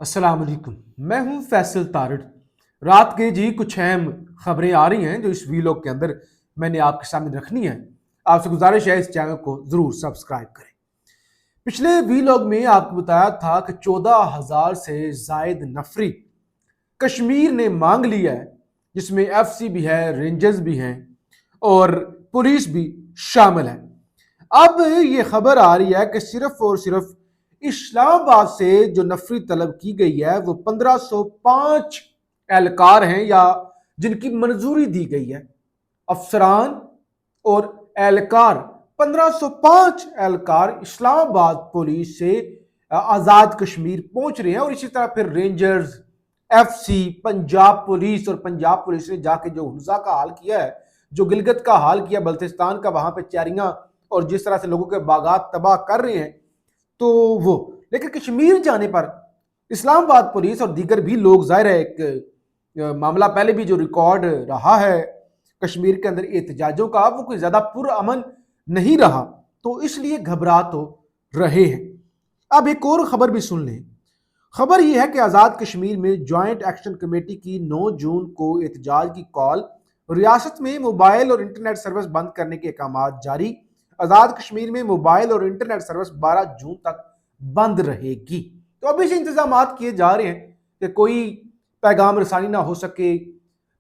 अस्सलाम वालेकुम। मैं हूं फैसल तारड़। रात के जी कुछ अहम खबरें आ रही हैं जो इस वीलॉग के अंदर मैंने आपके सामने रखनी है। आपसे गुजारिश है इस चैनल को जरूर सब्सक्राइब करें। पिछले वीलॉग में आपको बताया था कि 14,000 से जायद नफरी कश्मीर ने मांग लिया है, जिसमें एफसी भी है, रेंजर्स भी हैं और पुलिस भी शामिल है। अब ये खबर आ रही है कि सिर्फ और सिर्फ इस्लामाबाद से जो नफरी तलब की गई है वो 1505 एहलकार हैं या जिनकी मंजूरी दी गई है। अफसरान और एहलकार 1505 एहलकार इस्लामाबाद पुलिस से आज़ाद कश्मीर पहुंच रहे हैं और इसी तरह फिर रेंजर्स, एफसी, पंजाब पुलिस और पंजाब पुलिस ने जाके जो हुंजा का हाल किया है, जो गिलगित का हाल किया, बल्तिस्तान का, वहां पे चैरियां और जिस तरह से लोगों के बागात तबाह कर रहे हैं, तो वो लेकिन कश्मीर जाने पर इस्लामाबाद पुलिस और दीगर भी लोग, जाहिर है एक मामला पहले भी जो रिकॉर्ड रहा है कश्मीर के अंदर एहतजाजों का, वो कोई ज्यादा पुरअमन नहीं रहा, तो इसलिए घबरा तो रहे हैं। अब एक और खबर भी सुन लें। खबर यह है कि आज़ाद कश्मीर में ज्वाइंट एक्शन कमेटी की 9 जून को एहतजाज की कॉल। रियासत में मोबाइल और इंटरनेट सर्विस बंद करने के अहकाम जारी। आज़ाद कश्मीर में मोबाइल और इंटरनेट सर्विस 12 जून तक बंद रहेगी। तो अभी से इंतजाम किए जा रहे हैं कि कोई पैगाम रसानी ना हो सके।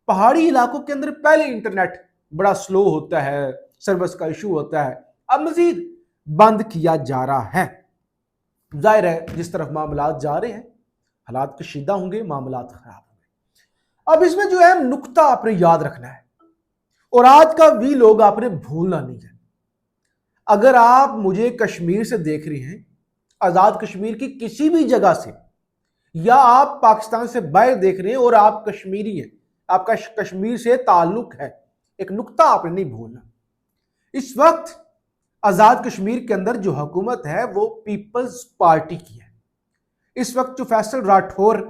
पहाड़ी इलाकों के अंदर पहले इंटरनेट बड़ा स्लो होता है, सर्विस का इशू होता है, अब मजीद बंद किया जा रहा है। जाहिर है जिस तरफ मामला जा रहे हैं हालात कशीदा होंगे, मामला खराब होंगे। अब इसमें जो है नुक्ता आपने याद रखना है और आज का वी लोग आपने भूलना नहीं है। अगर आप मुझे कश्मीर से देख रहे हैं, आजाद कश्मीर की किसी भी जगह से, या आप पाकिस्तान से बाहर देख रहे हैं और आप कश्मीरी हैं, आपका कश्मीर से ताल्लुक है, एक नुक्ता आपने नहीं भूलना। इस वक्त आजाद कश्मीर के अंदर जो हुकूमत है वो पीपल्स पार्टी की है। इस वक्त जो फैसल राठौर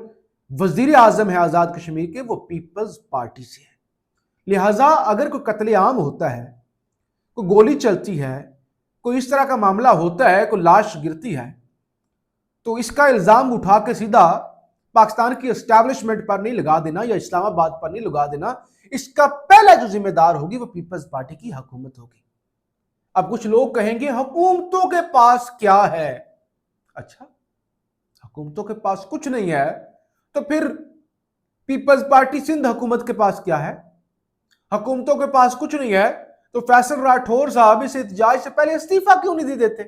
वजीर आजम है आजाद कश्मीर के, वो पीपल्स पार्टी से है। लिहाजा अगर कोई कत्लेआम होता है, कोई गोली चलती है, कोई इस तरह का मामला होता है, कोई लाश गिरती है, तो इसका इल्जाम उठा के सीधा पाकिस्तान की एस्टैब्लिशमेंट पर नहीं लगा देना या इस्लामाबाद पर नहीं लगा देना। इसका पहला जो जिम्मेदार होगी वो पीपल्स पार्टी की हुकूमत होगी। अब कुछ लोग कहेंगे हुकूमतों के पास क्या है? अच्छा, हुकूमतों के पास कुछ नहीं है तो फिर पीपल्स पार्टी सिंध हुकूमत के पास क्या है? हुकूमतों के पास कुछ नहीं है तो फैसल राठौर साहब इस एहतजाज से पहले इस्तीफा क्यों नहीं दे देते?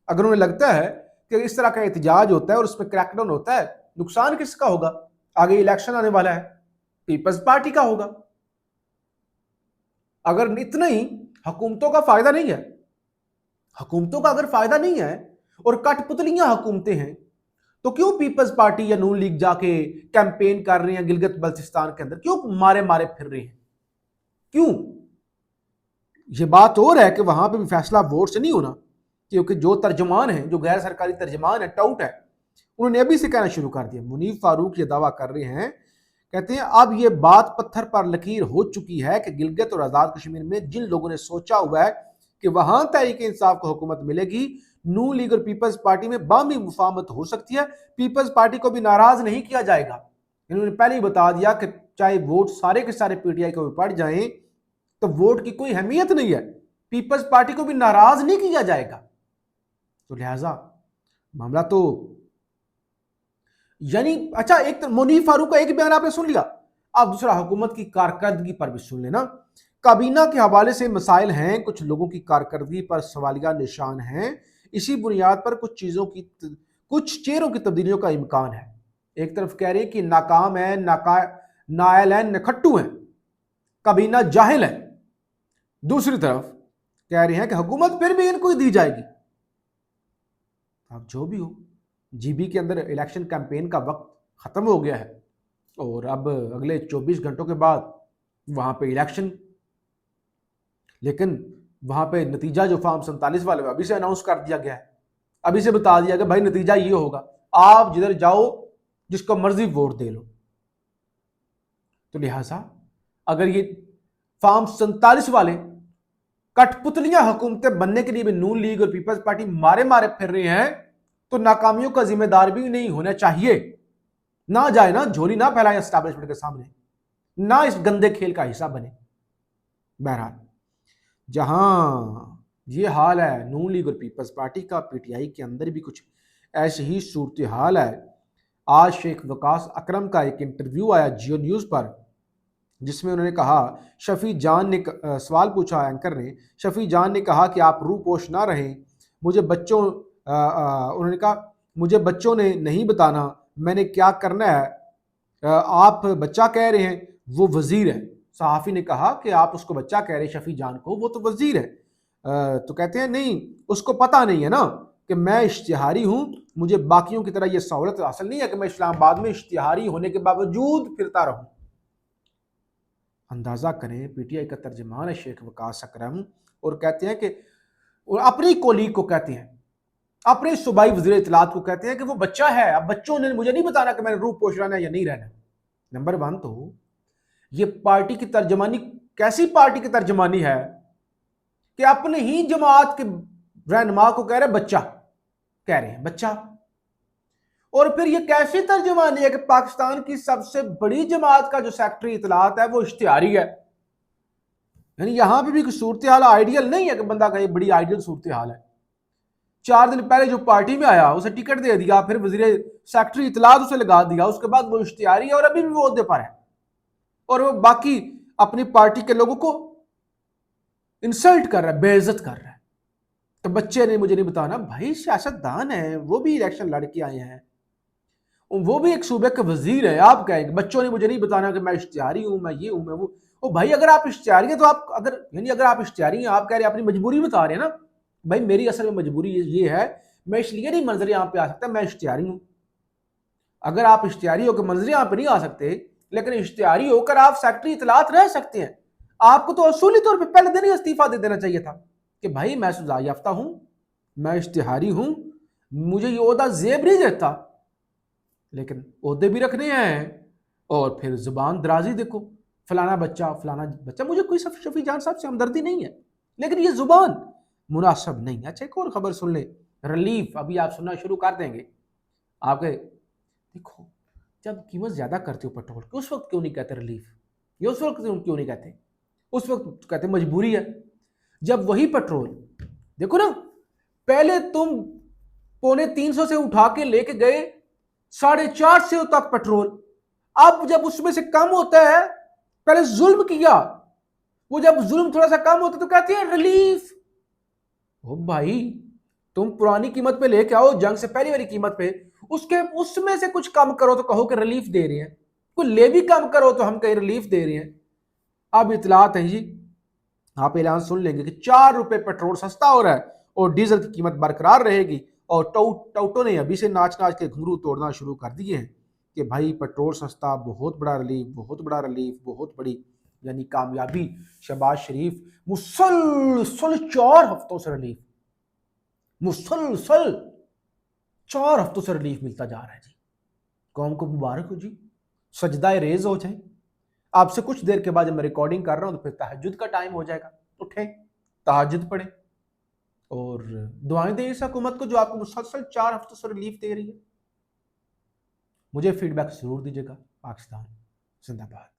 अगर उन्हें लगता है कि इस तरह का एहतजाज होता है और उसमें क्रैकडाउन होता है, नुकसान किसका होगा? आगे इलेक्शन आने वाला है, पीपल्स पार्टी का होगा। अगर इतना ही हुकूमतों का फायदा नहीं है, हुकूमतों का अगर फायदा नहीं है और कठपुतलियां हुकूमतें हैं, तो क्यों पीपल्स पार्टी या नून लीग जाके कैंपेन कर रहे हैं गिलगित बल्तिस्तान के अंदर? क्यों मारे मारे फिर रहे हैं? क्यों? ये बात और है कि वहां पे भी फैसला वोट से नहीं होना, क्योंकि जो तर्जमान है, जो गैर सरकारी तर्जमान है, टाउट है, उन्होंने अभी से कहना शुरू कर दिया। मुनीफ फारूक ये दावा कर रहे हैं, कहते हैं अब ये बात पत्थर पर लकीर हो चुकी है कि गिलगित और आजाद कश्मीर में जिन लोगों ने सोचा हुआ है कि वहां तहरीक इंसाफ को हुकूमत मिलेगी, नून लीग और पीपल्स पार्टी में बामी मुफाहमत हो सकती है, पीपल्स पार्टी को भी नाराज नहीं किया जाएगा। इन्होंने पहले ही बता दिया कि चाहे वोट सारे के सारे पीटीआई को पड़ जाएं तो वोट की कोई अहमियत नहीं है, पीपल्स पार्टी को भी नाराज नहीं किया जाएगा। तो लिहाजा मामला तो यानी अच्छा, एक तो मुनीफ फारूक का एक बयान आपने सुन लिया, आप दूसरा हुकूमत की कारकर्दगी पर भी सुन लेना। काबीना के हवाले से मसाइल हैं, कुछ लोगों की कारकर्दगी पर सवालिया निशान हैं। इसी बुनियाद पर कुछ चेहरों की तब्दीलियों का इम्कान है। एक तरफ कह रहे हैं कि नाकाम है, नायल है, नखट्टू है, काबीना जाहिल है। दूसरी तरफ कह रहे हैं कि हुकूमत फिर भी इनको ही दी जाएगी। अब जो भी हो, जीबी के अंदर इलेक्शन कैंपेन का वक्त खत्म हो गया है और अब अगले 24 घंटों के बाद वहां पे इलेक्शन। लेकिन वहां पे नतीजा जो फॉर्म 47 वाले अभी से अनाउंस कर दिया गया है, अभी से बता दिया गया भाई नतीजा ये होगा, आप जिधर जाओ जिसको मर्जी वोट दे लो। तो लिहाजा अगर ये फॉर्म 47 वाले कठपुतलियां हुकूमतें बनने के लिए भी नून लीग और पीपल्स पार्टी मारे मारे फिर रहे हैं, तो नाकामियों का जिम्मेदार भी नहीं होना चाहिए। ना जाए ना, झोली ना फैलाए एस्टैब्लिशमेंट के सामने, ना इस गंदे खेल का हिस्सा बने। बहरहाल, जहां ये हाल है नून लीग और पीपल्स पार्टी का, पीटीआई के अंदर भी कुछ ऐसी ही सूरत हाल है। आज शेख वकास अकरम का एक इंटरव्यू आया जियो न्यूज पर, जिसमें उन्होंने कहा, शफी जान ने सवाल पूछा एंकर ने, शफी जान ने कहा कि आप रूपोश ना रहें, मुझे बच्चों उन्होंने कहा मुझे बच्चों ने नहीं बताना मैंने क्या करना है, आप बच्चा कह रहे हैं, वो वजीर है। सहाफ़ी ने कहा कि आप उसको बच्चा कह रहे हैं शफी जान को, वो तो वजीर है। तो कहते हैं नहीं, उसको पता नहीं है ना कि मैं इश्तिहारी हूं, मुझे बाकियों की तरह ये सहूलत हासिल नहीं है कि मैं इस्लामाबाद में इश्तिहारी होने के बावजूद फिरता रहूं। अंदाजा करें, पीटीआई का तर्जमान है शेख वकास अकरम, और कहते हैं कि और अपनी कोलीग को कहते हैं, अपने सूबाई वज़ीर इत्तलात को कहते हैं कि वो बच्चा है, अब बच्चों ने मुझे नहीं बताना कि मैंने रूप पोष रहना है या नहीं रहना। नंबर वन, तो ये पार्टी की तर्जमानी, कैसी पार्टी की तर्जमानी है कि अपने ही जमात के रहनुमा को कह रहे बच्चा, कह रहे हैं बच्चा। और फिर ये कैसी तर्जमानी है कि पाकिस्तान की सबसे बड़ी जमात का जो सेक्रेटरी इत्तलात है वो इश्तिहारी है। यानी यहां पे भी सूरत हाल आइडियल नहीं है कि बंदा कहे बड़ी आइडियल सूरत हाल है। 4 दिन पहले जो पार्टी में आया उसे टिकट दे दिया, फिर वजीर सेक्रेटरी इत्तलात उसे लगा दिया, उसके बाद वो इश्तिहारी है और अभी भी वो ओहदे पर है, और वो बाकी अपनी पार्टी के लोगों को इंसल्ट कर रहा है, बेइज्जत कर रहा है। तो बच्चे ने मुझे नहीं बताना, भाई सियासतदान है, वो भी इलेक्शन लड़ के आए हैं, वो भी एक सूबे के वजीर है। आप कहेंगे बच्चों ने मुझे नहीं बताना कि मैं इश्तिहारी हूं, मैं ये हूं, मैं वो। ओ भाई, अगर आप इश्तिहारी हैं तो आप अगर आप इश्तिहारी हैं, आप कह रहे हैं अपनी मजबूरी बता रहे हैं ना, भाई मेरी असल में मजबूरी ये है, मैं इसलिए नहीं मंजर यहाँ पे आ सकता, मैं इश्तिहारी हूं। अगर आप इश्तिहारी होकर मंजर यहाँ पे नहीं आ सकते, लेकिन इश्तिहारी होकर आप सेक्रेटरी इत्तलात रह सकते हैं, आपको तो असूली तौर पर पहले दिन ही इस्तीफा दे देना चाहिए था कि भाई मैं सजा याफ्ता हूं, मैं इश्तिहारी हूं, मुझे ये ओहदा जेब नहीं देता, लेकिन ओहदे भी रखने हैं। और फिर जुबान दराजी देखो, फलाना बच्चा। मुझे कोई शफी जान साहब से हमदर्दी नहीं है, लेकिन ये जुबान मुनासिब नहीं है। अच्छा, एक और खबर सुन ले, रिलीफ अभी आप सुनना शुरू कर देंगे। आपके देखो, जब कीमत ज्यादा करते हो पेट्रोल की, उस वक्त क्यों नहीं कहते रिलीफ, ये उस वक्त क्यों नहीं कहते, उस वक्त कहते मजबूरी है। जब वही पेट्रोल देखो ना, पहले तुम 250 से उठा के लेके गए 450 तक पेट्रोल, अब जब उसमें से कम होता है, पहले जुल्म किया, वो जब जुल्म थोड़ा सा कम होता तो कहते हैं रिलीफ। ओ भाई, तुम पुरानी कीमत पे लेके आओ, जंग से पहली वाली कीमत पे, उसमें से कुछ कम करो तो कहो कि रिलीफ दे रहे हैं, कोई ले भी कम करो तो हम कहीं रिलीफ दे रहे हैं। अब इतलात है जी, आप ऐलान सुन लेंगे कि 4 रुपए पेट्रोल सस्ता हो रहा है और डीजल की कीमत बरकरार रहेगी। और टाउटों ने अभी से नाच नाच के घुंघरू तोड़ना शुरू कर दिए हैं कि भाई पेट्रोल सस्ता, बहुत बड़ा रिलीफ, बहुत बड़ा रिलीफ, बहुत बड़ी यानी कामयाबी। शहबाज शरीफ मुसलसल 4 हफ्तों से रिलीफ, मुसलसल 4 हफ्तों से रिलीफ मिलता जा रहा है जी। कौम को मुबारक हो जी, सजदाए रेज हो जाए। आपसे कुछ देर के बाद जब मैं रिकॉर्डिंग कर रहा हूं तो फिर तहज्जुद का टाइम हो जाएगा, उठे तहज्जुद पढ़े और दुआएं दें इस हुकूमत को जो आपको मुसलसल 4 हफ्तों से रिलीफ दे रही है। मुझे फीडबैक जरूर दीजिएगा। पाकिस्तान जिंदाबाद।